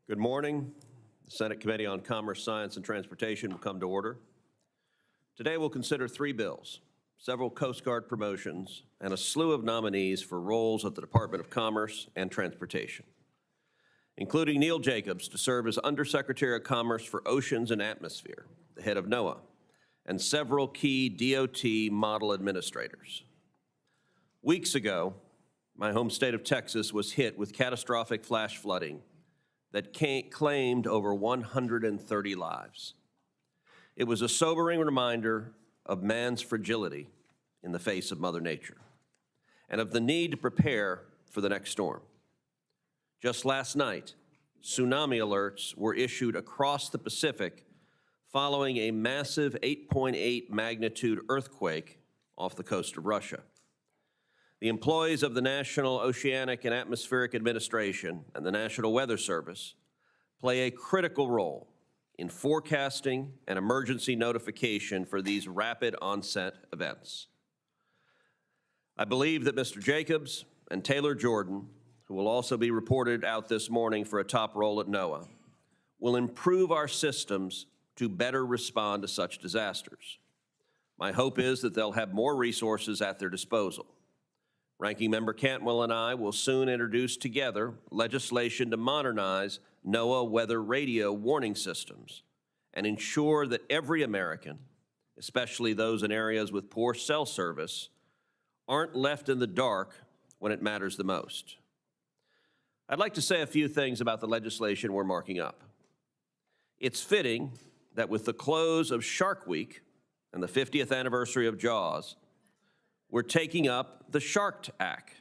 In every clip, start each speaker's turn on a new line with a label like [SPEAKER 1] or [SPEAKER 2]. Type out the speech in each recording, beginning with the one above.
[SPEAKER 1] Good morning. The Senate Committee on Commerce, Science, and Transportation will come to order. Today we'll consider 3 bills, several Coast Guard promotions, and a slew of nominees for roles at the Department of Commerce and Transportation, including Neil Jacobs to serve as Undersecretary of Commerce for Oceans and Atmosphere, the head of NOAA, and several key DOT model administrators. Weeks ago, my home state of Texas was hit with catastrophic flash flooding that claimed over 130 lives. It was a sobering reminder of man's fragility in the face of Mother Nature and of the need to prepare for the next storm. Just last night, tsunami alerts were issued across the Pacific following a massive 8.8 magnitude earthquake off the coast of Russia. The employees of the National Oceanic and Atmospheric Administration and the National Weather Service play a critical role in forecasting and emergency notification for these rapid onset events. I believe that Mr. Jacobs and Taylor Jordan, who will also be reported out this morning for a top role at NOAA, will improve our systems to better respond to such disasters. My hope is that they'll have more resources at their disposal. Ranking Member Cantwell and I will soon introduce together legislation to modernize NOAA weather radio warning systems and ensure that every American, especially those in areas with poor cell service, aren't left in the dark when it matters the most. I'd like to say a few things about the legislation we're marking up. It's fitting that with the close of Shark Week and the 50th anniversary of Jaws, we're taking up the Shark Act,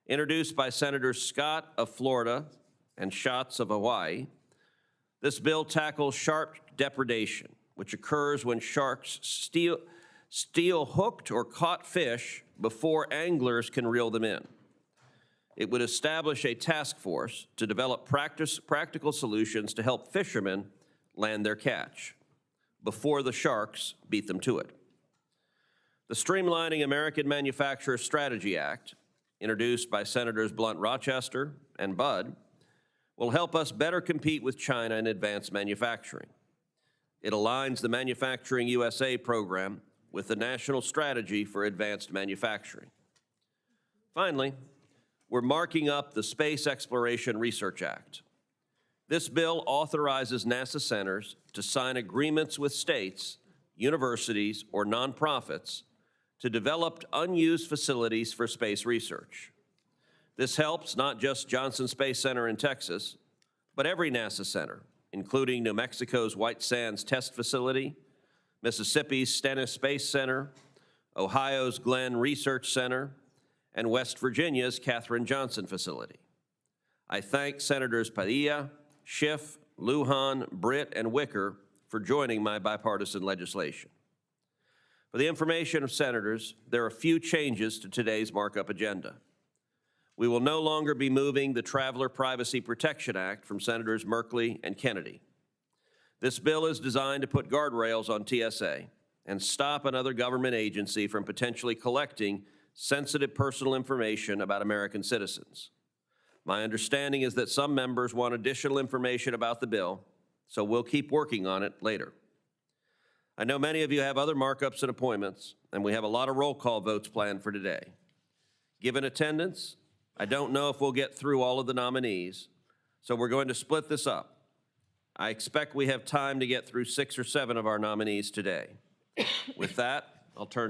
[SPEAKER 1] introduced by Senators Scott of Florida and Schatz of Hawaii. This bill tackles shark depredation, which occurs when sharks steal hooked or caught fish before anglers can reel them in. It would establish a task force to develop practical solutions to help fishermen land their catch before the sharks beat them to it. The Streamlining American Manufacturer Strategy Act, introduced by Senators Blunt-Rochester and Budd, will help us better compete with China in advanced manufacturing. It aligns the Manufacturing USA program with the National Strategy for Advanced Manufacturing. Finally, we're marking up the Space Exploration Research Act. This bill authorizes NASA centers to sign agreements with states, universities, or nonprofits to develop unused facilities for space research. This helps not just Johnson Space Center in Texas, but every NASA center, including New Mexico's White Sands Test Facility, Mississippi's Stennis Space Center, Ohio's Glenn Research Center, and West Virginia's Katherine Johnson Facility. I thank Senators Padilla, Schiff, Lujan, Britt, and Wicker for joining my bipartisan legislation. For the information of senators, there are a few changes to today's markup agenda. We will no longer be moving the Traveler Privacy Protection Act from Senators Merkley and Kennedy. This bill is designed to put guardrails on TSA and stop another government agency from potentially collecting sensitive personal information about American citizens. My understanding is that some members want additional information about the bill, so we'll keep working on it later. I know many of you have other markups and appointments, and we have a lot of roll call votes planned for today. Given attendance, I don't know if we'll get through all of the nominees, so we're going to split this up. I expect we have time to get through 6 or 7 of our nominees today. With that, I'll turn to